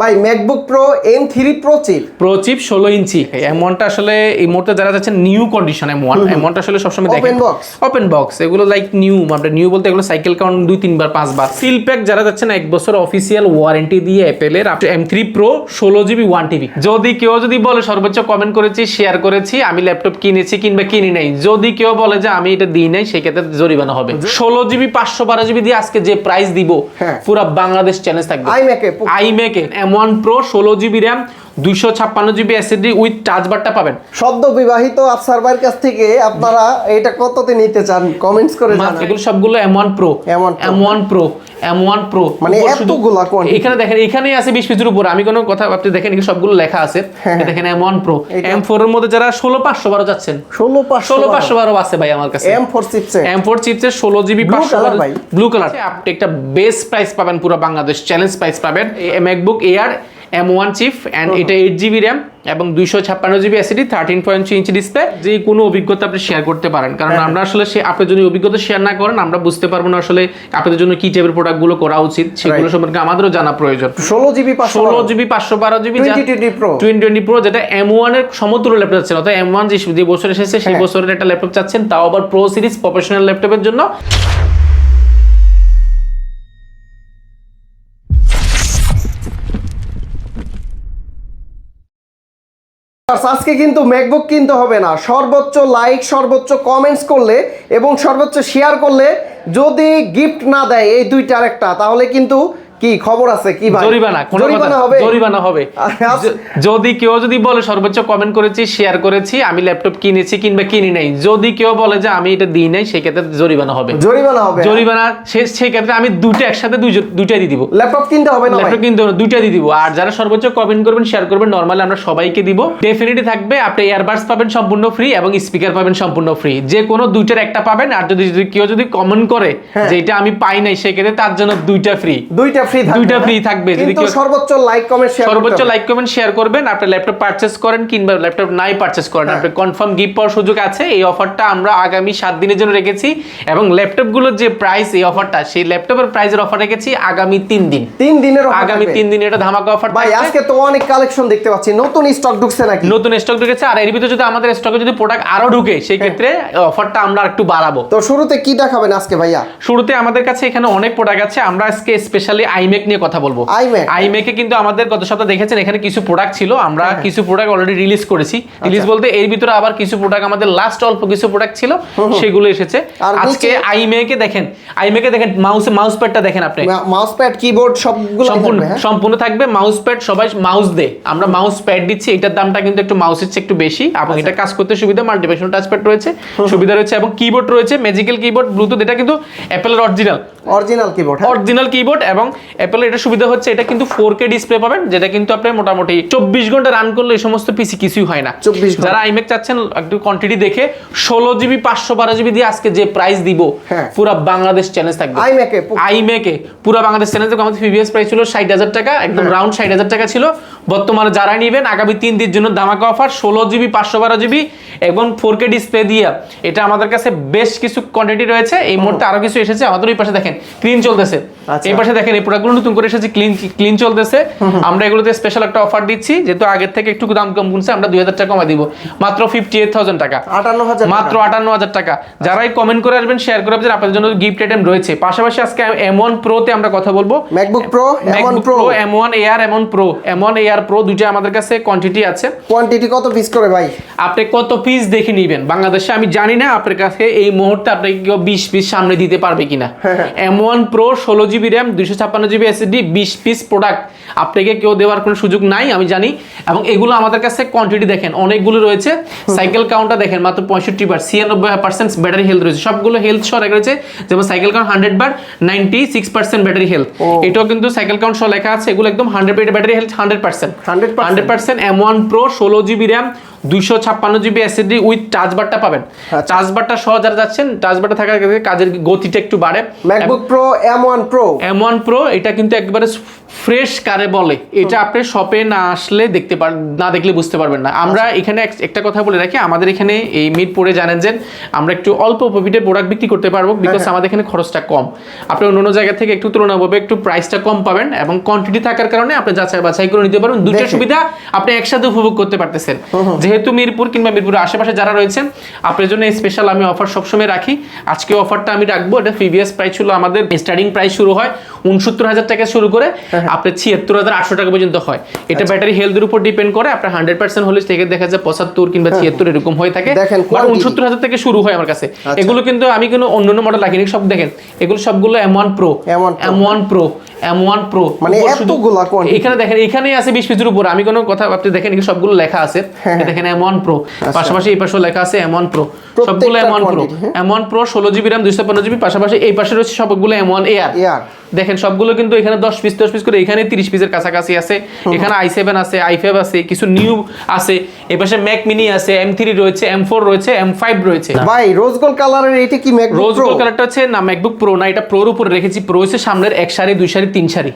ভাই MacBook Pro M3 Pro chip 16 inch এমনটা আসলে এই মুহূর্তে যারা যাচ্ছেন নিউ কন্ডিশন এমনটা আসলে সবসময় দেখেন ওপেন বক্স এগুলো লাইক নিউ আমরা নিউ বলতে এগুলো সাইকেল কাউন্ট 2-3 বার 5 বার সিল প্যাক যারা যাচ্ছেন 1 বছর অফিসিয়াল ওয়ারেন্টি দিয়ে অ্যাপেলের M3 Pro 16GB 1TB যদি কেউ বলে সর্বোচ্চ কমেন্ট করেছি শেয়ার করেছি আমি ল্যাপটপ কিনেছি কিংবা কিনি নাই যদি কেউ বলে যে আমি এটা দিই নাই সেই ক্ষেত্রে জরিমানা হবে 16GB 512GB দিয়ে আজকে যে প্রাইস দিব পুরো বাংলাদেশ চ্যালেঞ্জ থাকবে iMac M1 Pro 16GB RAM 256GB SSD with touch বারটা পাবেন সদ্য বিবাহিত আফসার ভাইয়ের কাছ থেকে আপনারা এটা কততে নিতে চান কমেন্টস করে জানান এগুলো সবগুলো M1 Pro মানে এতগুলা কোয়ান্টিটি এখানে দেখেন এখানেই আছে 20 পিসের উপর আমি কোনো কথা আপনি দেখেন এখানে সবগুলো লেখা আছে দেখেন M1 Pro M4 এর মধ্যে যারা 16512 যাচ্ছেন 16512 আছে ভাই আমার কাছে M4 চিপসের 16GB 512 ব্লু কালার আপনি একটা বেস্ট প্রাইস পাবেন পুরো বাংলাদেশ চ্যালেঞ্জ প্রাইস পাবেন MacBook Air M1 chip and এটা 8GB RAM এবং 256GB SSD 13.3 ইঞ্চি ডিসপ্লে যে কোনো অভিজ্ঞতা আপনি শেয়ার করতে পারেন কারণ আমরা আসলে আপনার যদি অভিজ্ঞতা শেয়ার না করেন আমরা বুঝতে পারবো না আসলে আপনাদের জন্য কি টাইপের প্রোডাক্টগুলো করা উচিত সেগুলো সম্পর্কে আমাদেরও জানা প্রয়োজন 16GB 512GB 2020 Pro যেটা M1 এর সমতুল্য ল্যাপটপ চাচ্ছেন অর্থাৎ M1 যে বছর এসেছে সেই বছরের একটা ল্যাপটপ চাচ্ছেন তাও আবার প্রো সিরিজ প্রফেশনাল ল্যাপটপের জন্য আজকে কিন্তু ম্যাকবুক কিনতে হবে না সর্বোচ্চ লাইক সর্বোচ্চ কমেন্টস করলে এবং সর্বোচ্চ শেয়ার করলে যদি গিফট না দেয় এই দুইটার একটা তাহলে কিন্তু কি খবর আছে কি ভাই জরিমানা হবে যদি কেউ বলে সর্বোচ্চ কমেন্ট করেছি শেয়ার করেছি আমি ল্যাপটপ কিনেছি কিংবা কিনি নাই যদি কেউ বলে যে আমি এটা দিই নাই সেই ক্ষেত্রে জরিমানা হবে সেই ক্ষেত্রে আমি দুটো একসাথে দুইটা দিয়ে দিব ল্যাপটপ কিনতে হবে না ল্যাপটপ কিনতে হবে দুইটা দিয়ে দিব আর যারা সর্বোচ্চ কমেন্ট করবেন শেয়ার করবেন নরমালি আমরা সবাইকে দিব ডেফিনেটলি থাকবে আপনি ইয়ারবাডস পাবেন সম্পূর্ণ ফ্রি এবং স্পিকার পাবেন সম্পূর্ণ ফ্রি যে কোনো দুইটার একটা পাবেন আর যদি কেউ কমেন্ট করে যে এটা আমি পাই নাই সেই ক্ষেত্রে তার জন্য দুইটা ফ্রি থাকবে যদি কেউ সর্বোচ্চ লাইক কমেন্ট শেয়ার করবেন আপনি ল্যাপটপ পারচেজ করেন কিংবা ল্যাপটপ নাই পারচেজ করেন আপনি কনফার্ম গিফট পাওয়ার সুযোগ আছে এই অফারটা আমরা আগামী 7 দিনের জন্য রেখেছি এবং ল্যাপটপগুলোর যে প্রাইস এই অফারটা সেই ল্যাপটপের প্রাইসের অফার রেখেছি আগামী 3 দিন আগামী 3 দিন এটা ধামাকা অফার ভাই আজকে তো অনেক কালেকশন দেখতে পাচ্ছি নতুন স্টক ঢুকছে নাকি নতুন স্টক ঢুকেছে আর এর ভিতরে যদি আমাদের স্টকে যদি প্রোডাক্ট আরো ঢুকে সেই ক্ষেত্রে অফারটা আমরা একটু বাড়াবো তো শুরুতে কি দেখাবেন আজকে ভাইয়া শুরুতে আমাদের কাছে এখানে অনেক প্রোডাক্ট আছে আমরা আজকে স্পেশালি iMac নিয়ে কথা বলবো iMac এ কিন্তু আমাদের গত সপ্তাহে দেখেছেন এখানে কিছু প্রোডাক্ট ছিল আমরা কিছু প্রোডাক্ট অলরেডি রিলিজ করেছি রিলিজ বলতে এর ভিতরে আবার কিছু প্রোডাক্ট আমাদের লাস্ট অল্প কিছু প্রোডাক্ট ছিল সেগুলো এসেছে আজকে iMac এ দেখেন মাউস প্যাডটা দেখেন আপনি মাউস প্যাড কিবোর্ড সবগুলো সম্পূর্ণ থাকবে মাউস প্যাড সবাই মাউস দে আমরা মাউস প্যাড দিচ্ছি এটার দামটা কিন্তু একটু মাউসের চেয়ে একটু বেশি এবং এটা কাজ করতে সুবিধা মাল্টিফাংশনাল টাচ প্যাড রয়েছে সুবিধা রয়েছে এবং কিবোর্ড রয়েছে ম্যাজিক্যাল কিবোর্ড ব্লুটুথ এটা কিন্তু অ্যাপলের অরিজিনাল কিবোর্ড এবং অ্যাপলের এটা সুবিধা হচ্ছে এটা কিন্তু 4K ডিসপ্লে পাবেন যেটা কিন্তু আপনি মোটামুটি 24 ঘন্টা রান করলে এই সমস্ত পিসি কিছুই হয় না যারা iMac চাচ্ছেন একটু কোয়ান্টিটি দেখে 16GB 512GB দিয়ে আজকে যে প্রাইস দিব পুরো বাংলাদেশ চ্যালেঞ্জ থাকবে iMac এ পুরো বাংলাদেশ চ্যালেঞ্জ আমাদের প্রিভিয়াস প্রাইস ছিল 60000 টাকা একদম রাউন্ড 60000 টাকা ছিল বর্তমানে যারা নেবেন আগামী 3 দিনের জন্য ধামাকা অফার 16GB 512GB এবং 4K ডিসপ্লে দিয়ে এটা আমাদের কাছে বেশ কিছু কোয়ান্টিটি রয়েছে এই মুহূর্তে আরো কিছু এসেছে আমাদের ওই পাশে দেখেন ক্লিন চলতেছে এই পাশে দেখেন এই প্রোডাক্টগুলো নতুন করে এসেছে ক্লিন চলতেছে আমরা এগুলোতে স্পেশাল একটা অফার দিচ্ছি যেহেতু আগের থেকে একটু দাম কম কমছে আমরা 2000 টাকা কমাই দিব মাত্র 58000 টাকা মাত্র 58000 টাকা যারাই কমেন্ট করে আসবেন শেয়ার করে আসবেন আপনাদের জন্য গিফট আইটেম রয়েছে পাশাপাশি আজকে M1 Pro তে আমরা কথা বলবো MacBook Pro M1 Air M1 Air Pro দুইটা আমাদের কাছে কোয়ান্টিটি আছে কোয়ান্টিটি কত পিস করে ভাই আপনি কত পিস দেখে নেবেন বাংলাদেশে আমি জানি না আপনার কাছে এই মুহূর্তে আপনাকে কেউ 20 পিস সামনে দিতে পারবে কিনা M1 Pro 16GB RAM 256GB SSD 20 piece product আপনাকে কেউ দেওয়ার কোনো সুযোগ নাই আমি জানি এবং এগুলো আমাদের কাছে কোয়ান্টিটি দেখেন অনেকগুলো রয়েছে সাইকেল কাউন্টটা দেখেন মাত্র 65 96% ব্যাটারি হেলথ রয়েছে সবগুলো হেলথ সহ রয়েছে যেমন সাইকেল কাউন্ট 100 বার 96% ব্যাটারি হেলথ এটাও কিন্তু সাইকেল কাউন্ট সহ লেখা আছে এগুলো একদম 100 battery health 100% M1 Pro 16GB RAM 256GB SSD with touch বারটা পাবেন টাচ বারটা সহ যারা যাচ্ছেন টাচ বারটা থাকার কাজের গতিটা একটু বাড়ে MacBook Pro M1 Pro M1 Pro এটা কিন্তু একবারে ফ্রেশ কারে বলে, এটা আপনি শপে না আসলে না দেখলে বুঝতে পারবেন না। আমরা এখানে একটা কথা বলে রাখি, আমাদের এখানে এই মিরপুরে জানেন যে আমরা একটু অল্প প্রফিটে প্রোডাক্ট বিক্রি করতে পারবো, বিকজ আমাদের এখানে খরচটা কম। আপনি অন্য জায়গা থেকে একটু তুলনাভাবে একটু প্রাইসটা কম পাবেন এবং কোয়ান্টিটি থাকার কারণে আপনি যাচাই বাছাই করে নিতে পারবেন। দুটো সুবিধা আপনি একসাথে উপভোগ করতে পারতেছেন। যেহেতু মিরপুর কিংবা মিরপুরের আশেপাশে যারা রয়েছেন, আপনার জন্য স্পেশাল আমি অফার সবসময় রাখি। আজকে অফারটা আমি রাখবো, এটা প্রিভিয়াস প্রাইস ছিল আমাদের, স্টার্টিং প্রাইস শুরু হয় 69,000 টাকা শুরু করে আপনার 76,800 টাকা পর্যন্ত হয়। এটা ব্যাটারি হেলথের উপর ডিপেন্ড করে। আপনার 100% হলে থেকে দেখা যায় 75 কিংবা 76 এরকম হয়ে থাকে। 69,000 থেকে শুরু হয় আমার কাছে। এগুলো কিন্তু আমি কোনো অন্যান্য মডেল রাখিনি, সব দেখেন এগুলো সবগুলো M1 Pro, M1 Pro, M1 Pro, মানে এতগুলা কোয়ান্টিটি। এখানে দেখেন, এখানেই আছে 20 পিসের উপর। আমি কোনো কথা আপনি দেখেন এগুলো সবগুলো লেখা আছে, দেখেন M1 Pro, পাশাপাশি এই পাশেও লেখা আছে M1 Pro, সবগুলো M1 Pro, M1 Pro 16GB RAM 255GB, পাশাপাশি এই পাশে রয়েছে সবগুলো M1 Air। দেখেন সবগুলো কিন্তু এখানে 10 পিস করে, এখানে 30 পিসের কাছাকাছি আছে। এখানে i7 আছে, i5 আছে, কিছু নিউ আছে, এই পাশে ম্যাক মিনি আছে, M3 রয়েছে, M4 রয়েছে, M5 রয়েছে। ভাই রোজ গোল্ড কালারের এটা কি ম্যাকবুক প্রো? রোজ গোল্ড কালারটা হচ্ছে না ম্যাকবুক প্রো না, এটা প্রোর উপরে রেখেছি। প্রো হচ্ছে সামনের 1 সারি 2 সারি 3 সারি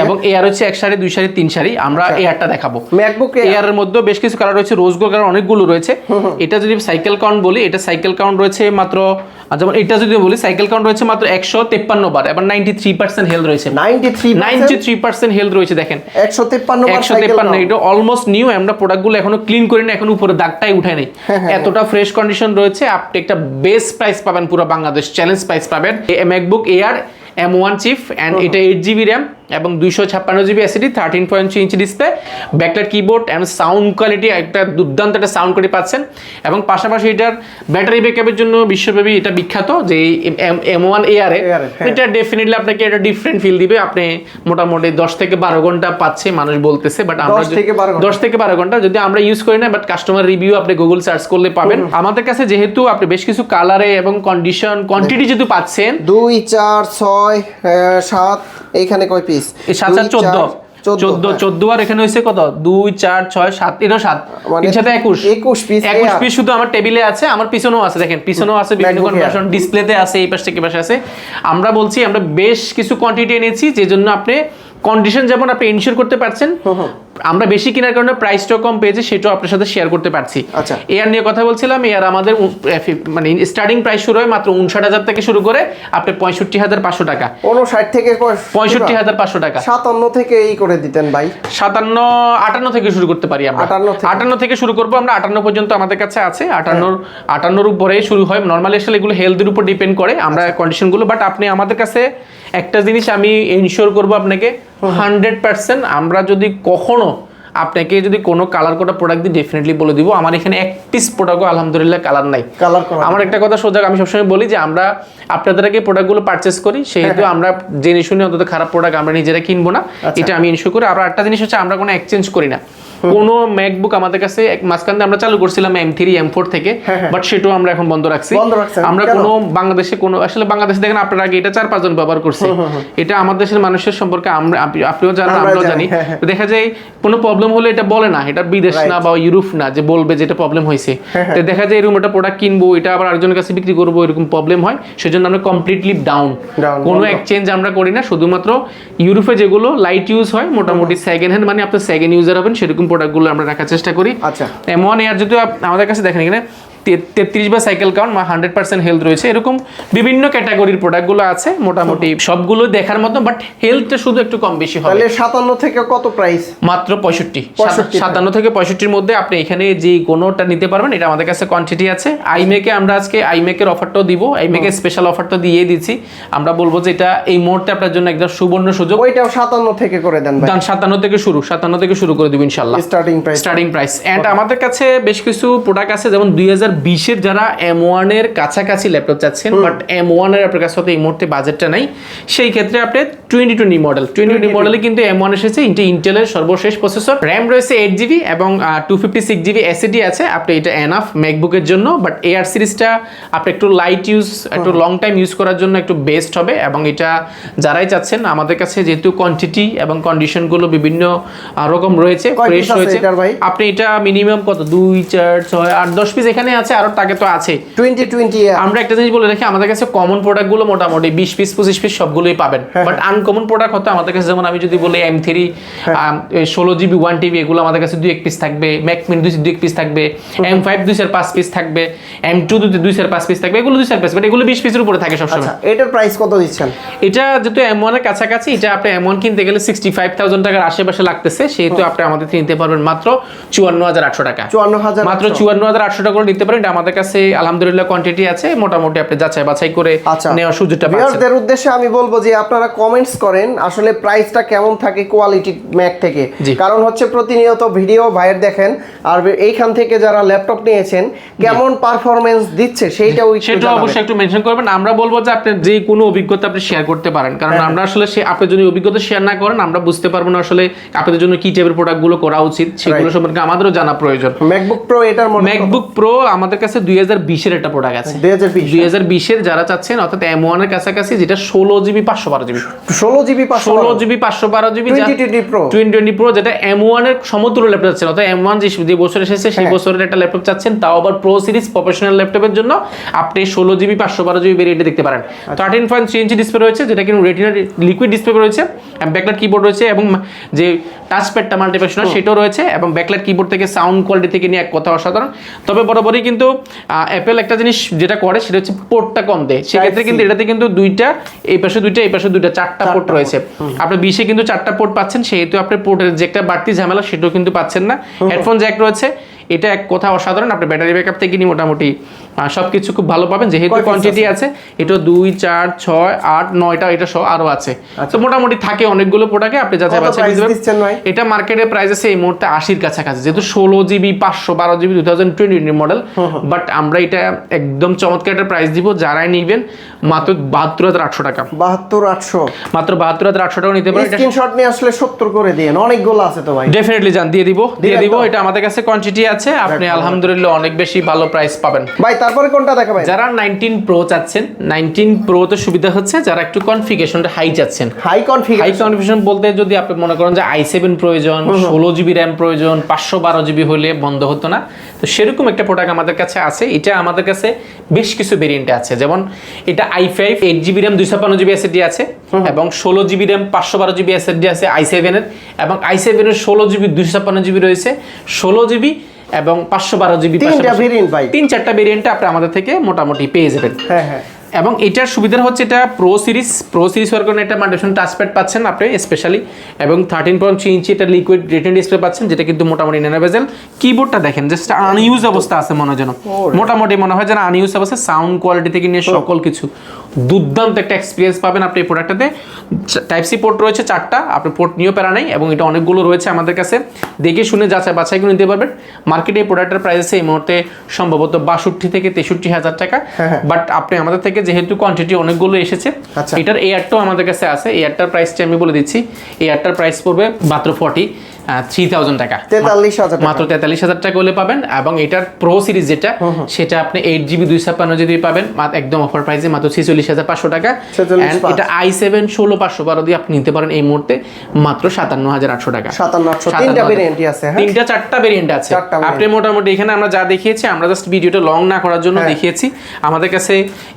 এবং এয়ার হচ্ছে 1 সারি 2 সারি 3 সারি। আমরা এয়ারটা দেখাবো। ম্যাকবুক এয়ার এর মধ্যে বেশ কিছু কালার রয়েছে, রোজ গোল্ড কালার অনেকগুলো রয়েছে। এটা যদি সাইকেল কাউন্ট বলি, এটা সাইকেল কাউন্ট রয়েছে মাত্র, যেমন এটা যদি বলি সাইকেল কাউন্ট রয়েছে মাত্র 153 বার এবং 93% হেলথ রয়েছে। 93% হেলথ রয়েছে। দেখেন 153 এটা অলমোস্ট নিউ। আমরা প্রোডাক্টগুলো এখনো ক্লিন করি না, এখন উপরে দাগটাই উঠাই নাই, এতটা ফ্রেশ কন্ডিশন রয়েছে। আপনি একটা বেস্ট প্রাইস পাবেন, পুরো বাংলাদেশ চ্যালেঞ্জ প্রাইস পাবেন। MacBook Air M1 chip and এটা 8GB RAM এবং 256GB SSD, 13.3 inch display, backlight keyboard and sound quality, একটা দুর্দান্ত একটা সাউন্ড কোয়ালিটি পাচ্ছেন। এবং পাশাপাশি এটার ব্যাটারি ব্যাকআপের জন্য বিশ্বব্যাপী এটা বিখ্যাত, যে M1 Air এটা ডেফিনেটলি আপনাকে একটা ডিফারেন্ট ফিল দিবে। আপনি মোটামুটি 10 থেকে 12 ঘন্টা পাচ্ছে মানুষ বলতেছে, বাট আমরা 10 থেকে 12 ঘন্টা যদি আমরা ইউজ করি না, বাট কাস্টমার রিভিউ আপনি গুগল সার্চ করলে পাবেন। আমাদের কাছে যেহেতু আপনি বেশ কিছু কালারে এবং কন্ডিশন কোয়ান্টিটি যেহেতু পাচ্ছেন, 2 4 6 7, এইখানে কয় পিস? 7 আর 14 আর এখানে হইছে কত? 2 4 6 7, এটা 7, এর সাথে 21 পিস শুধু আমার টেবিলে আছে। আমার পিছনেও আছে, দেখেন পিছনেও আছে, বিভিন্ন কনভার্সন ডিসপ্লেতে আছে, এই পাশ থেকে পাশে আছে। আমরা বলছি আমরা বেশ কিছু কোয়ান্টিটি এনেছি, যে জন্য আপনি কন্ডিশন যেমন আপনি ইনশিওর করতে পারছেন। আমরা বেশি কেনার কারণে প্রাইসটাও কম পেয়েছি, সেটাও আপনার সাথে শেয়ার করতে পারছি। এয়ার নিয়ে কথা বলছিলাম, এয়ার আমাদের মানে স্টার্টিং প্রাইস শুরু হয় মাত্র 59,000 থেকে শুরু করে আপনি 65,500 টাকা, 59 থেকে 65,500 টাকা, 57 থেকে এই করে দিতেন ভাই। 58 থেকে শুরু করতে পারি আমরা, 58 থেকে শুরু করবো আমরা, 58 পর্যন্ত আমাদের কাছে আছে। 58 উপরে শুরু হয়। নর্মালি আসলে এগুলো হেলথের উপর ডিপেন্ড করে আমরা কন্ডিশনগুলো, বাট আপনি আমাদের কাছে একটা জিনিস আমি ইনশিওর করবো আপনাকে 100%, আমরা যদি কখনো আপনাকে যদি কোনো কালার কোটা প্রোডাক্ট দিই, ডেফিনেটলি বলে দিব। আমার এখানে এক পিস প্রোডাক্টও আলহামদুলিল্লাহ কালার নাই। আমার একটা কথা সোজা, আমি সবসময় বলি যে আমরা আপনাদের আগে প্রোডাক্টগুলো পারচেস করি, সেহেতু আমরা জেনে শুনে অন্তত খারাপ প্রোডাক্ট আমরা নিজেরা কিনবো না, এটা আমি ইনশিওর করি। আর একটা জিনিস হচ্ছে আমরা কোনো এক্সচেঞ্জ করি না। কোনো ম্যাকবুক আমাদের কাছে মাঝখানে আমরা চালু করছিলাম M3 M4 থেকে, বাট সেটাও আমরা এখন বন্ধ রাখছি। আমরা কোনো বাংলাদেশে কোনো, আসলে বাংলাদেশে দেখেন আপনার আগে এটা 4-5 জন ব্যবহার করছে। এটা আমাদের দেশের মানুষের সম্পর্কে আপনিও জানেন, আমরাও জানি। দেখা যায় কোনো প্রবলেম হলে এটা বলে না, এটা বিদেশ না বা ইউরোপ না যে বলবে যে এটা প্রবলেম হয়েছে। তো দেখা যায় এরকম একটা প্রোডাক্ট কিনবো, এটা আবার আরেকজনের কাছে বিক্রি করবো, এরকম প্রবলেম হয়। সেজন্য আমরা কমপ্লিটলি ডাউন, কোনো এক্সচেঞ্জ আমরা করি না। শুধুমাত্র ইউরোপে যেগুলো লাইট ইউজ হয়, মোটামুটি সেকেন্ড হ্যান্ড, মানে আপনার সেকেন্ড ইউজার হবেন সেরকম প্রোডাক্টগুলো আমরা রাখার চেষ্টা করি। M1 Air যদি আমাদের কাছে দেখেন এখানে 33 বা সাইকেল কাউন্ট 100% হেলথ রয়েছে, এরকম বিভিন্ন ক্যাটাগরির প্রোডাক্টগুলো আছে। মোটামুটি সবগুলো দেখার মতো, বাট হেলথটা শুধু একটু কম বেশি হবে। তাহলে 57 থেকে কত প্রাইস? মাত্র 57 থেকে 65 মধ্যে আপনি এখানে যে কোনোটা নিতে পারবেন। এটা আমাদের কাছে কোয়ান্টিটি আছে। আইমেকে আমরা আজকে আইমেকের অফারটাও দিব, আইমেকে স্পেশাল অফারটা দিয়ে দিচ্ছি। আমরা বলবো যে এটা এই মুহূর্তে আপনার জন্য একদম সুবর্ণ সুযোগ। ওইটাও 57 থেকে করে দেন ভাই। 57 থেকে শুরু করে দিব ইনশাআল্লাহ, স্টার্টিং প্রাইস। এন্ড আমাদের কাছে বেশ কিছু প্রোডাক্ট আছে, যেমন 2020 এর যারা M1 এর কাছাকাছি ল্যাপটপ চাচ্ছেন, বাট M1 এর আপনার কাছে এই মুহূর্তে বাজেটটা নাই, সেই ক্ষেত্রে আপনি 2020 মডেলে কিন্তু M1 এসেছে। ইন্টেলের সর্বশেষ প্রসেসর, RAM রয়েছে 8GB এবং 256GB SSD আছে। আপনি এটা এনাফ ম্যাকবুকের জন্য, বাট এয়ার সিরিজটা আপনি একটু লাইট ইউজ, একটু লং টাইম ইউজ করার জন্য একটু বেস্ট হবে। এবং এটা যারাই চাচ্ছেন, আমাদের কাছে যেহেতু কোয়ান্টিটি এবং কন্ডিশনগুলো বিভিন্ন রকম রয়েছে, ফ্রেশ রয়েছে, আপনি এটা মিনিমাম কত 2 4 6 8 10 পিস এখানে আছে আরো টার্গেট তো আছে। 2020 আমরা একটা জিনিস বলে রাখি, আমাদের কাছে কমন প্রোডাক্টগুলো মোটামুটি 20 পিস 25 পিস সবগুলোই পাবেন, বাট আনকমন প্রোডাক্ট হতো আমাদের কাছে, যেমন আমি যদি বলি M3 16GB 1TB, এগুলো আমাদের কাছে 2-1 পিস থাকবে, ম্যাকমিন 2-1 পিস থাকবে, M5 2-5 পিস থাকবে, M2 2-5 পিস থাকবে, এগুলো 2-5 পিস, বাট এগুলো 20 পিসের উপরে থাকে সবসময়। আচ্ছা, এটার প্রাইস কত দিচ্ছেন? এটা যেহেতু M1 এর কাছাকাছি, এটা আপনি M1 কিনতে গেলে 65,000 টাকার আশেপাশে লাগতেছে, সেহেতু আপনি আমাদের থেকে নিতে পারবেন মাত্র 54,800 টাকা। 54,000 মাত্র 54,800 টাকা করে নিতে পারেন। এটা আমাদের কাছে আলহামদুলিল্লাহ কোয়ান্টিটি আছে, মোটামুটি আপনি যাচাই বাছাই করে নেওয়ার সুযোগটা পাচ্ছেন। ভিউয়ারদের উদ্দেশ্যে আমি বলবো যে আপনারা কমেন্টস করেন আসলে প্রাইসটা কেমন থাকে কোয়ালিটি ম্যাক থেকে, কারণ হচ্ছে প্রতিনিয়ত ভিডিও ভাইয়ের দেখেন, আর এইখান থেকে যারা ল্যাপটপ নিয়েছেন কেমন পারফরম্যান্স দিচ্ছে সেইটাও সেটা অবশ্যই একটু মেনশন করবেন। আমরা বলবো যে আপনি যে কোনো অভিজ্ঞতা আপনি শেয়ার করতে পারেন, কারণ আমরা আসলে আপনি যদি অভিজ্ঞতা শেয়ার না করেন আমরা বুঝতে পারবো না আসলে আপনাদের জন্য কি টাইপের প্রোডাক্টগুলো করা উচিত, সেগুলো সম্পর্কে আমাদেরও জানা প্রয়োজন। ম্যাকবুক প্রো, এটার মডেল ম্যাকবুক প্রো আমাদের কাছে 2020 এর একটা প্রোডাক্ট আছে, 2020 এর যারা চাচ্ছেন, অর্থাৎ M1 এর কাছাকাছি, যেটা 16GB 512GB 16GB 512GB 2020 pro, যেটা M1 এর সমতুল্য ল্যাপটপ চাচ্ছেন, অর্থাৎ M1 যে বছর এসেছে সেই বছরের একটা ল্যাপটপ চাচ্ছেন, তাও আবার প্রো সিরিজ প্রফেশনাল ল্যাপটপের জন্য আপনি 16GB 512GB ভেরিয়েন্টে দেখতে পারেন। 13.3 ইঞ্চি ডিসপ্লে রয়েছে, যেটা কিন্তু রেটিনা লিকুইড ডিসপ্লে রয়েছে, ব্যাকলাইট কিবোর্ড রয়েছে, এবং যে টাচপ্যাডটা মাল্টিপ্যাশনাল সেটাও রয়েছে, এবং ব্যাকলাইট কিবোর্ড থেকে সাউন্ড কোয়ালিটি থেকে নিয়ে এক কথা অসাধারণ। তবে বরাবরই কিন্তু অ্যাপেল একটা জিনিস যেটা করে সেটা হচ্ছে পোর্টটা কম দেয়, সেক্ষেত্রে কিন্তু এটাতে কিন্তু দুইটা, এই পাশে দুইটা, এই পাশে দুইটা, 4টা পোর্ট রয়েছে। আপনি 20-এ কিন্তু 4টা পোর্ট পাচ্ছেন, সেহেতু আপনি পোর্টের যে একটা বাড়তি ঝামেলা সেটাও কিন্তু পাচ্ছেন না। হেডফোন জ্যাক রয়েছে, এটা এক কথা অসাধারণ। আপনি ব্যাটারি ব্যাকআপ থেকে নিয়ে মোটামুটি সবকিছু খুব ভালো পাবেন, যেহেতু কোয়ান্টিটি আছে। এটা 2, 4, 6, 8, 9টা এটা সহ আরো আছে, তো মোটামুটি থাকে অনেকগুলো প্রোডাক্টে আপনি যাচাই বাছাই দিবেন। এটা মার্কেটের প্রাইস আছে এই মুহূর্তে 80-র কাছাকাছি, যেহেতু 16GB 512GB 2020 মডেল, বাট আমরা এটা একদম চমৎকার একটা প্রাইস দিব, যারাই নিবেন মাত্র 72,800 টাকা। 72,800 মাত্র 72,800 টাকা নিতে পারেন। স্ক্রিনশট নিয়ে আসলে 70 করে দেন, অনেকগুলো আছে তো ভাই। ডেফিনেটলি জান দিয়ে দিব। এটা আমাদের কাছে কোয়ান্টিটি আছে, আপনি আলহামদুলিল্লাহ অনেক বেশি ভালো প্রাইস পাবেন। ভাই তারপরে কোনটা দেখাবেন? যারা 19 প্রো চাচ্ছেন, 19 প্রো তে সুবিধা হচ্ছে যারা একটু কনফিগারেশনটা হাই চাচ্ছেন। হাই কনফিগারেশন বলতে যদি আপনি মনে করেন যে i7 প্রয়োজন, 16GB RAM প্রয়োজন, 512GB হলে বন্ধ হতো না, তো সেরকম একটা প্রোডাক্ট আমাদের কাছে আছে। এটা আমাদের কাছে বেশ কিছু ভেরিয়েন্টে আছে, যেমন এটা i5 8GB RAM 256GB SSD আছে, এবং 16GB RAM 512GB SSD আছে i7 এর, এবং i7 এর 16GB 256GB রয়েছে, 16GB এবং 512GB, 3-4টা ভেরিয়েন্টে আপনি আমাদের থেকে মোটামুটি পেয়ে যাবেন। হ্যাঁ। এবং এটার সুবিধা হচ্ছে এটা প্রো সিরিজ হওয়ার কারণে একটা মাল্টিপ্যাশন টাচপ্যাড পাচ্ছেন আপনি স্পেশালি, এবং 13.3 ইঞ্চি এটা লিকুইড রেটিনা ডিসপ্লে পাচ্ছেন, যেটা কিন্তু মোটামুটি ন্যানো বেজেল। কিবোর্ডটা দেখেন জাস্ট আনইউজ অবস্থা আছে, মনে হয় যেন মোটামুটি মনে হয় যেন আনইউজ অবস্থা। সাউন্ড কোয়ালিটি থেকে নিয়ে সকল কিছু দুর্দান্ত একটা এক্সপিরিয়েন্স পাবেন আপনি এই প্রোডাক্টটাতে। টাইপ সি পোর্ট রয়েছে 4টা, আপনি পোর্ট নিয়েও প্যারা নাই, এবং এটা অনেকগুলো রয়েছে আমাদের কাছে, দেখে শুনে যাচাই বাছাই করে নিতে পারবেন। মার্কেটে এই প্রোডাক্টের প্রাইস আছে এই মুহূর্তে সম্ভবত 62 থেকে 63,000 টাকা, বাট আপনি আমাদের থেকে যেহেতু কোয়ান্টিটি অনেকগুলো এসেছে, এটার এয়ারটাও আমাদের কাছে আছে। এয়ারটার প্রাইসটা আমি বলে দিচ্ছি, এয়ারটার প্রাইস পড়বে মাত্র 43,000 টাকা, 43,000 মাত্র 43,000 টাকা হলে পাবেন। এবং এটার প্রো সিরিজ যেটা, সেটা আপনি 8GB 256GB পাবেন একদম অফার প্রাইসে মাত্র 46,500 টাকা। এটা i7 16/512 দিয়ে আপনি নিতে পারেন এই মুহূর্তে মাত্র 57,800 টাকা। 57,800 তিনটা ভেরিয়েন্টই আছে, হ্যাঁ 3-4টা ভেরিয়েন্ট আছে। আপনি মোটামুটি এখানে আমরা যা দেখিয়েছি, আমরা জাস্ট ভিডিওটা লং না করার জন্য দেখিয়েছি, আমাদের কাছে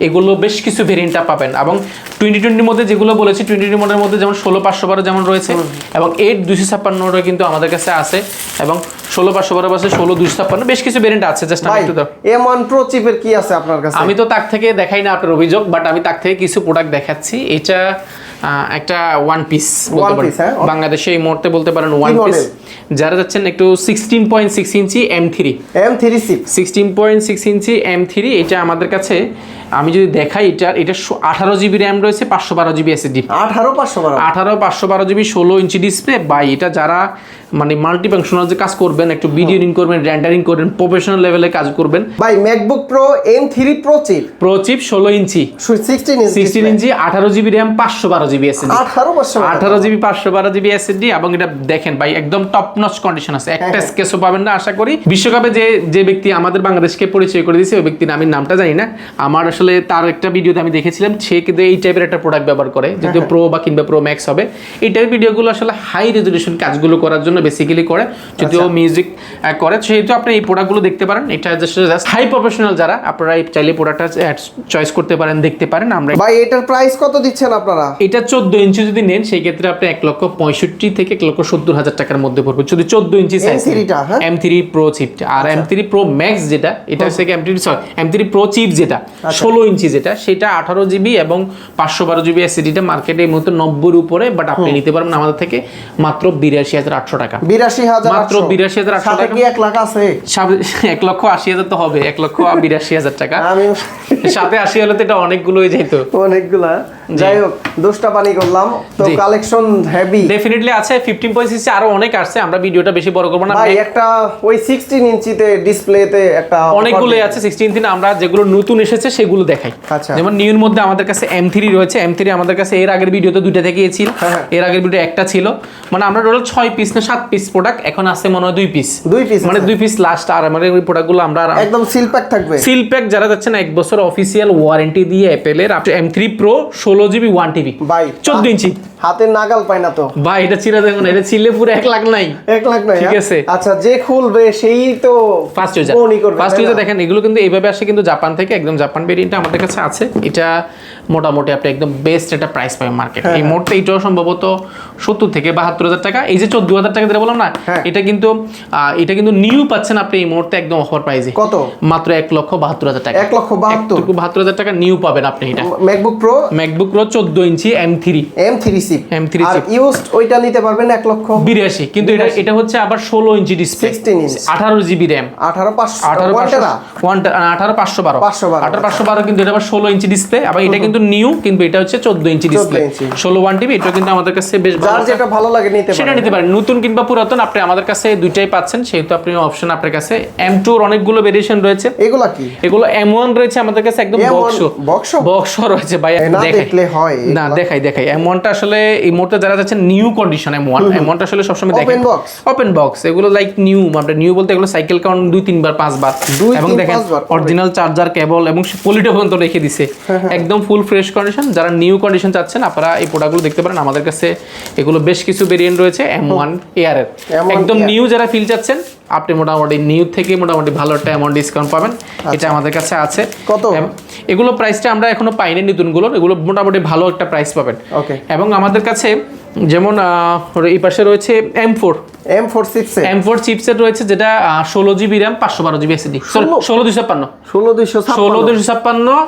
এগুলো বেশ কিছু ভেরিয়েন্টটা পাবেন। এবং 2020 মধ্যে যেগুলো বলেছি, 2020 মডেলের মধ্যে যেমন 16/512 যেমন রয়েছে, এবং 8-256 কিন্তু আমাদের কাছে আছে, এবং 16/512 আছে, 16-256 বেশ কিছু ভেরিয়েন্ট আছে। জাস্ট আমি একটু দাও, M1 Pro চিপের কি আছে আপনার কাছে? আমি তো তাক থেকে দেখাই না আপনার অভিযোগ, বাট আমি তাক থেকে কিছু প্রোডাক্ট দেখাচ্ছি। এটা একটা ওয়ান পিস বাংলাদেশে এই মুহূর্তে বলতে পারেন ওয়ান পিস, যারা যাচ্ছেন একটু 16.6 ইঞ্চি M3 চিপ, 16.6 ইঞ্চি M3, এটা আমাদের কাছে আমি যদি দেখাই, এটা 18GB RAM রয়েছে, 512GB SSD, 18/512GB 16 inch display. বা এটা যারা মানে মাল্টিফাংশনাল যে কাজ করবেন, একটু ভিডিও এডিটিং করবেন, রেন্ডারিং করবেন, প্রফেশনাল লেভেলে কাজ করবেন, ভাই MacBook Pro M3 Pro chip 16 inch 16 inch 18GB RAM 512GB SSD, 18GB 512GB SSD, এবং এটা দেখেন ভাই একদম টপ টপ নচ কন্ডিশন আছে, একটা স্কেচও পাবেন না আশা করি। বিশ্বকাপে যে ব্যক্তি আমাদের বাংলাদেশকে পরিচয় করে দিয়েছে ওই ব্যক্তির আমি নামটা জানি না, আমার আসলে তার একটা ভিডিওতে আমি দেখেছিলাম, সে কিন্তু এই টাইপের একটা প্রোডাক্ট ব্যবহার করে, যদিও প্রো বা কিংবা প্রো ম্যাক্স হবে। এই টাইপের ভিডিওগুলো আসলে হাই রেজলিউশন কাজগুলো করার জন্য বেসিক্যালি করে, যদিও মিউজিক করে, সেহেতু আপনি এই প্রোডাক্টগুলো দেখতে পারেন। এটা জাস্ট হাই প্রফেশনাল যারা, আপনারা চাইলে প্রোডাক্টটা চয়েস করতে পারেন, দেখতে পারেন। আমরা ভাই এটার প্রাইস কত দিচ্ছেন আপনারা? এটা 14 ইঞ্চি যদি নেন সেই ক্ষেত্রে আপনি 1,65,000 থেকে 1,70,000 টাকার মধ্যে পড়বে, যদি 14 ইঞ্চি সাইজ M3 Pro চিপটা। আর M3 Pro Max যেটা, এটা হচ্ছে M3 Pro চিপ যেটা 16 ইঞ্চি যেটা, সেটা 18 জিবি এবং 512 জিবি এসএসডিটা মার্কেটে এই মুহূর্তে 90 এর উপরে, বাট আপনি নিতে পারবেন আমাদের থেকে মাত্র 82,800 টাকা। 82,800 মাত্র 82,800 টাকা। কি 1 লাখ আছে? 1,80,000 তো হবে, 1,82,000 টাকা। আমি সাথে 80 হলে তো এটা অনেকগুলোই যেত, অনেকগুলা। যাই হোক, দুষ্টা পানি করলাম তো, কালেকশন হেভি ডেফিনেটলি আছে। 15.6 আরো অনেক আসছে, আমরা ভিডিওটা বেশি বড় করব না ভাই। একটা ওই 16 ইঞ্চিতে ডিসপ্লেতে একটা অনেকগুলোই আছে। 16 ইঞ্চি আমরা যেগুলো নতুন এসেছে সেগুলো দেখাই। আচ্ছা, যেমন নিউর মধ্যে আমাদের কাছে M3 রয়েছে। M3 আমাদের কাছে এর আগের ভিডিওতে দুইটা দেখিয়েছিল, এর আগের ভিডিও একটা ছিল। মানে আমরা টোটাল 6 পিস না 7 পিস প্রোডাক্ট, এখন আছে মনে হয় 2 পিস, মানে 2 পিস লাস্ট। আর আমাদের ওই প্রোডাক্টগুলো আমরা একদম সিল প্যাক থাকবে। সিল প্যাক যারা যাচ্ছে না 1 বছর অফিসিয়াল ওয়ারেন্টি দিয়ে অ্যাপেলের M3 Pro 16 জিবি 1 TB ভাই 14 ইঞ্চি হাতের নাগাল পায় না তো ভাই। এটা চিরা দেখুন, এটা ছিলে পুরো 1 লাখ নাই, 1 লাখ নাই। ঠিক আছে, আচ্ছা, যে খুলবে সেই তো ফার্স্ট ইউজার। দেখেন এগুলো কিন্তু এইভাবে আসে কিন্তু জাপান থেকে, একদম জাপান ভেরিয়েন্টটা আমাদের কাছে আছে। এটা মোটামুটি আপনি একদম বেস্ট একটা প্রাইস পাবেন মার্কেটে এই মুহূর্তে। এটাও সম্ভবত 70 থেকে 72,000 টাকা। এই যে 14,000 টাকা যেটা বললাম না, এটা কিন্তু নিউ পাচ্ছেন আপনি এই মুহূর্তে একদম অফার প্রাইসে। কত? মাত্র 1,72,000 টাকা। 1,72,000 টাকা নিউ পাবেন আপনি। এটা MacBook Pro 14 inch M3 chip. আর ইউজড ওইটা নিতে পারবেন 1,82,000, কিন্তু এটা হচ্ছে আবার 16 inch display, 16 inch, 18 GB RAM, 18,512 কিন্তু এটা আবার 16 ইঞ্চি ডিসপ্লে। আবার এটা কিন্তু নিউ, কিন্তু এটা হচ্ছে 14 ইঞ্চি ডিসপ্লে, 16 1 TB। এটা কিন্তু আমাদের কাছে বেশ ভালো, যার যেটা ভালো লাগে নিতে পারেন। নতুন কিংবা পুরাতন আপনি আমাদের কাছে দুইটাই পাচ্ছেন, সেহেতু আপনি অপশন আপনার কাছে। M2 এর অনেকগুলো ভেরিয়েশন রয়েছে। এগুলা কি? এগুলো M1 রয়েছে আমাদের কাছে, একদম বক্স রয়েছে ভাই। দেখলে হয় না, দেখাই M1 টা আসলে এই মুহূর্তে যারা যাচ্ছে নিউ কন্ডিশন M1 টা আসলে সবসময় দেখেন ওপেন বক্স। এগুলো লাইক নিউ, আমরা নিউ বলতে এগুলো সাইকেল কাউন্ট 2-3 বার 5 বার, এবং দেখেন অরিজিনাল চার্জার কেবল এবং পলিটা পর্যন্ত রেখে দিছে, একদম ফুল ফ্রেশ কন্ডিশন। যারা নিউ কন্ডিশন চাচ্ছেন আপনারা এই প্রোডাক্টগুলো দেখতে পারেন আমাদের কাছে। এগুলো বেশ কিছু ভেরিয়েন্ট রয়েছে M1 এয়ার এর, একদম নিউ যারা ফিল চাচ্ছেন আপনি মোটামুটি নিউ থেকে মোটামুটি ভালো একটা অ্যামাউন্ট ডিসকাউন্ট পাবেন। এটা আমাদের কাছে আছে। কত? এগুলো প্রাইসটা আমরা এখনো পাইনি নতুনগুলোর, এগুলো মোটামুটি ভালো একটা প্রাইস পাবেন। এবং আমাদের কাছে যেমন এই পাশে রয়েছে M4 চিপসেট রয়েছে, যেটা 16 GB RAM 512 GB SSD, 16,256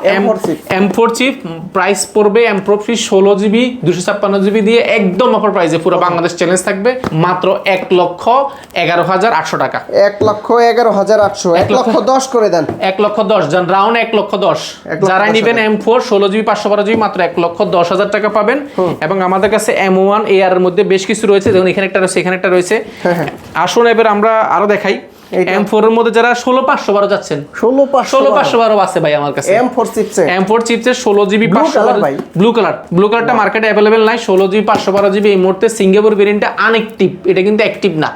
M4 chip. Price পড়বে M4 16 জিবি 256 জিবি দিয়ে একদম অফার প্রাইসে পুরো বাংলাদেশ চ্যালেঞ্জ থাকবে মাত্র 1,11,800 টাকা। 1,11,800, 1,10,000 করে দেন। 1,10,000 জান, রাউন্ড 1,10,000 যারা নেবেন M4 16 জিবি 512 জিবি মাত্র 1,10,000 টাকা পাবেন। এবং আমাদের কাছে M1 এর মধ্যে বেশ কিছু রয়েছে, যেমন এখানে একটা রয়েছে, এখানে একটা রয়েছে। আসুন এবার আমরা আরো দেখাই। M4 এর মধ্যে যারা 16,512 যাচ্ছেন, 16,512 আছে ভাই আমার কাছে। M4 চিপসের 16 জিবি 512 ব্লু কালারটা মার্কেটে अवेलेबल নাই। 16 জিবি 512 জিবি এই মুহূর্তে সিঙ্গাপুর ভেরিয়েন্টটা আনঅ্যাকটিভ, এটা কিন্তু অ্যাকটিভ না,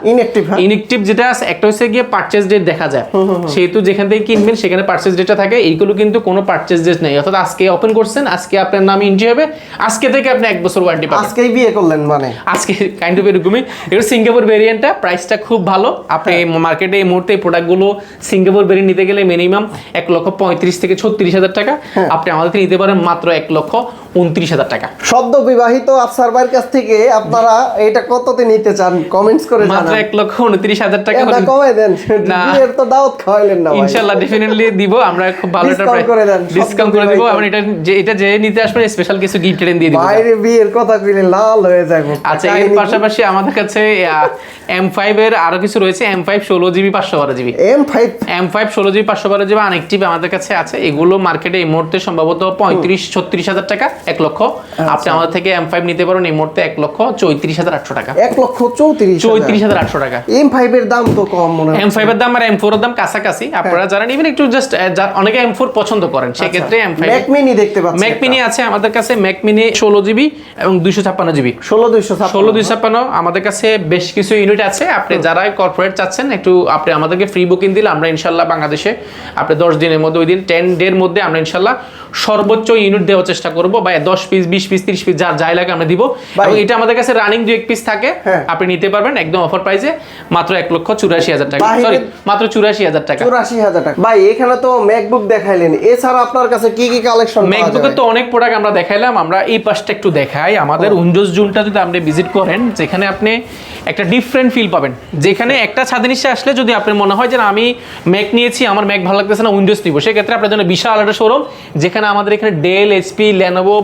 ইনঅ্যাকটিভ। যেটা আছে একটা হচ্ছে গিয়ে পারচেজ ডেট দেখা যায়, সেহেতু যেখান থেকে কিনবেন সেখানে পারচেজ ডেটটা থাকে। এইগুলো কিন্তু কোনো পারচেজ ডেট নেই, অর্থাৎ আজকে ওপেন করছেন, আজকে আপনার নাম এন্ট্রি হবে, আজকে থেকে আপনি 1 বছর ওয়ারেন্টি পাবেন। আজকেই বিয়ে করলেন মানে আজকে কাইন্ড অফ এরকমই। এটা সিঙ্গাপুর ভেরিয়েন্টটা, প্রাইসটা খুব ভালো। আপনি মার্কেটে এই মুহূর্তে প্রোডাক্টগুলো সিঙ্গাপুর ভেরিয়েন্ট নিতে গেলে মিনিমাম 1,35,000 থেকে 36,000 টাকা, আপনি আমাদের থেকে নিতে পারেন মাত্র 1,29,000 টাকা। সদ্য বিবাহিত আফসার ভাইয়ের কাছ থেকে আপনারা এটা কততে নিতে চান কমেন্টস করে জানান। মাত্র 1,29,000 টাকা না, কমাই দেন, বিয়ের তো দাওয়াত খাওয়াইলেন না ভাই। ইনশাআল্লাহ ডেফিনেটলি দিব, আমরা খুব ভালো একটা ডিসকাউন্ট করে দেব। এবং এটা যে নিতে আসবেন স্পেশাল কিছু গিফট দিয়ে দিব। বাইরে বিয়ের কথা কইলে লাল হয়ে যাব। আচ্ছা, এর পাশাপাশি আমাদের কাছে M5 এর আরো কিছু রয়েছে। M5 16 GB 512 GB, M5 16 GB 512 GB unactive আমাদের কাছে আছে। এগুলো মার্কেটে এই মুহূর্তে সম্ভবত 35-36,000 টাকা। 1 লক্ষ। আপনি আমাদের থেকে M5 নিতে পারেন এই মুহূর্তে 1,34,800 টাকা। 1,34,800 টাকা। M5 এর দাম তো কম মনে হয়। M5 এর দাম আর M4 এর দাম কাছাকাছি। আপনারা যারা নেবেন একটু জাস্ট অনেকে M4 পছন্দ করেন, সেক্ষেত্রে M5 ম্যাক মিনি দেখতে পাচ্ছি, ম্যাক মিনি আছে আমাদের কাছে। ম্যাক মিনি 16GB এবং 256GB। 16,256 আমাদের কাছে বেশ কিছু ইউনিট আছে। আপনি যারা কর্পোরেট চাচ্ছেন একটু আপনি আমাদেরকে ফ্রি বুকিং দিলে আমরা ইনশাল্লাহ বাংলাদেশে আপনি 10 দিনের মধ্যে, ওই দিন 10 ডের মধ্যে আমরা ইনশাল্লাহ সর্বোচ্চ ইউনিট দেওয়ার চেষ্টা করবো। বা 10 পিস 20 পিস 30 পিস যাই লাগে আমরা দিব। এবং এটা আমাদের কাছে রানিং 2-1 পিস থাকে, আপনি নিতে পারবেন একদম অফার প্রাইসে মাত্র 1,84,000 টাকা। সরি, মাত্র 84,000 টাকা। 84,000 টাকা। ভাই এখানে তো ম্যাকবুক দেখাইলেন, এছাড়া আপনার কাছে কি কি কালেকশন? ম্যাকবুকের তো অনেক প্রোডাক্ট আমরা দেখাইলাম। আমরা এই পাশটা একটু দেখাই। আমাদের উইন্ডোজ জোনটা যদি আপনি ভিজিট করেন, যেখানে আপনি একটা ডিফারেন্ট ফিল পাবেন। যেখানে একটা ছাদের নিচে আসলে যদি আপনার মনে হয় যে না আমি ম্যাক নিয়েছি, আমার ম্যাক ভালো লাগতেছে না, উইন্ডোজ নিব, সেক্ষেত্রে আপনার জন্য বিশাল একটা শোরুম, যেখানে আমাদের এখানে ডেল, এইচপি, লেনোভো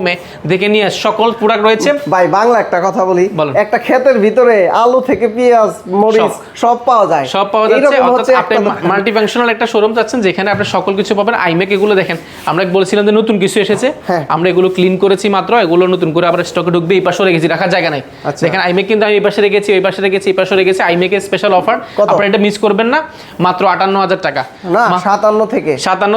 দেখে নিয়ে সকল প্রোডাক্ট রয়েছে। ভাই বাংলা একটা কথা বলি, একটা ক্ষেতের ভিতরে আলু থেকে পেঁয়াজ, মরিচ সব পাওয়া যায়, সব পাওয়া যাচ্ছে। আপনি মাল্টি ফাংশনাল একটা শোরুম চাচ্ছেন যেখানে আপনি সকল কিছু পাবেন। আইম্যাক এগুলো দেখেন, আমরা বলেছিলাম যে নতুন কিছু এসেছে, আমরা এগুলো ক্লিন করেছি মাত্র, এগুলো নতুন করে আবার স্টকে ঢুকবে। এই পাশে রেখেছি, রাখার জায়গা নাই। দেখেন আইম্যাক কিন্তু আমি এই পাশে রেখেছি, ওই পাশে রেখেছি, এই পাশে রেখেছি। আইম্যাকের স্পেশাল অফার, আপনারা এটা মিস করবেন না। মাত্র 58,000 টাকা, না 57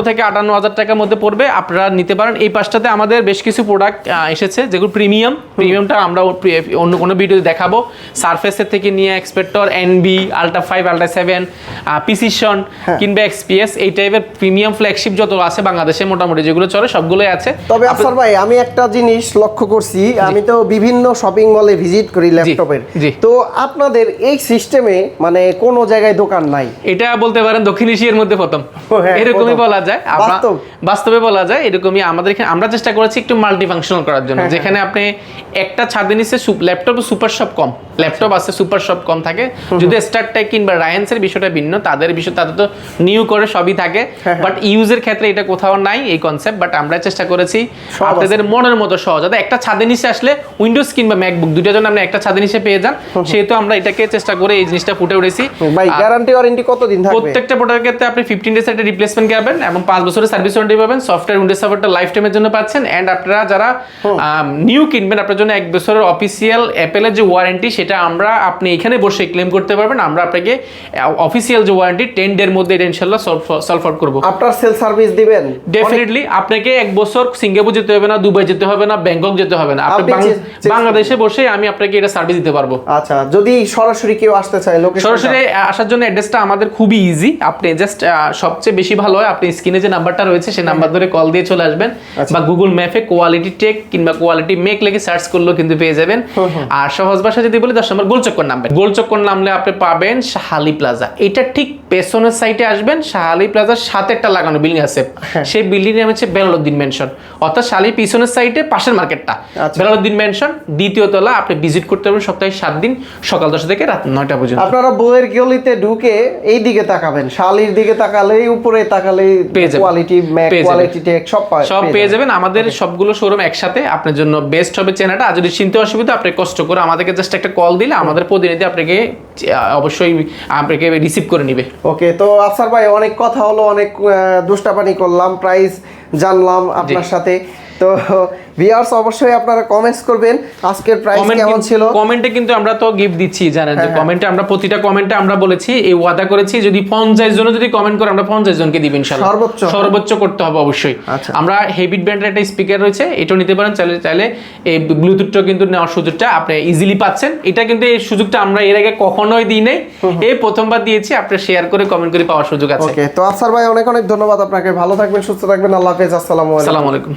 থেকে 58,000 টাকার মধ্যে পড়বে, আপনারা নিতে পারেন। এই পাশটাতে আমাদের বেশ কিছু প্রোডাক্ট এসেছে যেগুলো প্রিমিয়ামটা আমরা অন্য কোনো ভিডিওতে দেখাবো। সারফেসের থেকে নিয়ে এক্সপেক্টর, এনবি, আলট্রা 5, আলট্রা 7, প্রিসিশন কিংবা এক্সপিএস, এই টাইপের প্রিমিয়াম ফ্ল্যাগশিপ যত আছে বাংলাদেশে মোটামুটি যেগুলো চলে সবগুলোই আছে। তবে আফসার ভাই আমি একটা জিনিস লক্ষ্য করছি, আমি তো বিভিন্ন শপিং মলে ভিজিট করি ল্যাপটপের, তো আপনাদের এই সিস্টেমে মানে কোনো জায়গায় দোকান নাই, এটা বলতে পারেন দক্ষিণ এশিয়ার মধ্যে প্রথম, এরকমই বলা যায়। বাস্তবে বলা যায় এরকমই। আমাদের এখানে আমরা চেষ্টা করেছি একটু মাল্টি ফাংশনাল করার জন্য, যেখানে আপনি একটা ছাদের নিচে ল্যাপটপ সুপার শপ কম, ল্যাপটপ আছে সুপার শপ কম থাকে। যদি স্টারটেক কিংবা রায়ান্সের বিষয়টা ভিন্ন, তাদের বিষয় তাদের তো নিউ করে সবই থাকে, বাট ইউজের ক্ষেত্রে এটা কোথাও নাই এই কনসেপ্ট। বাট আমরা চেষ্টা করেছি আপনাদের মনের মতো সহজ, যাতে একটা ছাদের নিচে আসলে উইন্ডোজ কিংবা ম্যাকবুক দুটোর জন্য আপনি একটা ছাদের নিচে পেয়ে যান, সেহেতু আমরা এটাকে চেষ্টা করে এই জিনিসটা ফুটে উঠেছি। ভাই গ্যারান্টি ওয়ারেন্টি কতদিন থাকবে? প্রত্যেকটা প্রোডাক্টের ক্ষেত্রে আপনি 15 ডেজ একটা রিপ্লেসমেন্ট পাবেন এবং 5 বছরের সার্ভিস ওয়ারেন্টি পাবেন। সফটওয়্যার উইন্ডোজ সাপোর্টটা লাইফ টাইমের জন্য পাচ্ছেন। এন্ড আপনারা যারা নিউ কিনবেন, আপনার জন্য 1 বছরের অফিসিয়াল অ্যাপেলের যে ওয়ারেন্টি, সেটা আপনি এখানে বসে ক্লেম করতে পারবেন। আমরা আপনাকে অফিসিয়াল যে ওয়ারেন্টি 10 ডের মধ্যে এটা ইনশাআল্লাহ সলভ আউট করব। আপনার সেল সার্ভিস দিবেন? ডেফিনেটলি। আপনাকে 1 বছর সিঙ্গাপুর যেতে হবে না, দুবাই যেতে হবে না, ব্যাংকক যেতে হবে না, আপনি বাংলাদেশে বসে আমি আপনাকে এটা সার্ভিস দিতে পারবো। আচ্ছা, যদি সরাসরি কেউ আসতে চায়, সরাসরি আসার জন্য অ্যাড্রেসটা আমাদের খুবই ইজি। আপনি জাস্ট সবচেয়ে বেশি ভালো হয় আপনি স্ক্রিনে যে নাম্বারটা রয়েছে সেই নাম্বার ধরে কল দিয়ে চলে আসবেন, বা গুগল ম্যাপে কোয়ালিটি টেক কিংবা কোয়ালিটি মেক লিখে সার্চ করলেও কিন্তু পেয়ে যাবেন। আর সহজ ভাষা যদি বলি 10 নম্বর গোলচক্কর নামবেন। গোলচক্কর নামলে আপনি পাবেন শাহালি প্লাজা। এটা ঠিক পেছনের সাইডে আসবেন, শাহালি প্লাজার সাথে একটা লাগানো বিল্ডিং আছে, সেই বিল্ডিং এর হচ্ছে বেলালউদ্দিন মেনশন, অর্থাৎ শাহালি পিছনের সাইডে পাশের মার্কেটটা বেলালউদ্দিন মেনশন, দ্বিতীয় তলা। আপনি ভিজিট করতে পারবেন সপ্তাহে 7 দিন, সকাল 10 থেকে রাত 9টা পর্যন্ত। আপনারা বইয়ের গলিতে ঢুকে এই দিকে তাকাবেন, শাহালির দিকে তাকালেই, উপরে তাকালেই কোয়ালিটি ম্যাক, কোয়ালিটি টেক সব পেয়ে যাবেন। আমাদের সবগুলো শোরুম একসাথে, আপনার জন্য বেস্ট হবে চেনাটা। আর যদি চিনতে অসুবিধা, আপনি কষ্ট করে আমাদেরকে জাস্ট একটা কল দিলে আমাদের প্রতিনিধি আপনাকে অবশ্যই আপনাকে রিসিভ করে নিবে। ওকে, তো আফসার ভাই অনেক কথা হলো, অনেক দুষ্টাপানি করলাম, প্রাইস জানলাম আপনার সাথে। তো ভিউয়ার্স অবশ্যই আপনারা কমেন্টস করবেন আজকের প্রাইস কেমন ছিল। কমেন্টে কিন্তু আমরা তো গিফট দিচ্ছি, জানেন যে কমেন্টে আমরা প্রতিটা কমেন্টে আমরা বলেছি, এই ওয়াদা করেছি যদি 50 জন যদি কমেন্ট করে আমরা 50 জনকে দিব ইনশাআল্লাহ। সর্বোচ্চ করতে হবে অবশ্যই। আমরা হেভিট ব্র্যান্ডের একটা স্পিকার রয়েছে, এটাও নিতে পারেন চাইলে। এই ব্লুটুথটাও কিন্তু নেওয়ার সুযোগটা আপনি ইজিলি পাচ্ছেন। এটা কিন্তু এই সুযোগটা আমরা এর আগে কখনোই দিই নাই, এই প্রথমবার দিয়েছি। আপনি শেয়ার করে কমেন্ট করে পাওয়ার সুযোগ আছে। ওকে, তো আফসার ভাই অনেক অনেক ধন্যবাদ আপনাকে। ভালো থাকবেন, সুস্থ থাকবেন। আল্লাহ হাফেজ। আসসালামু আলাইকুম।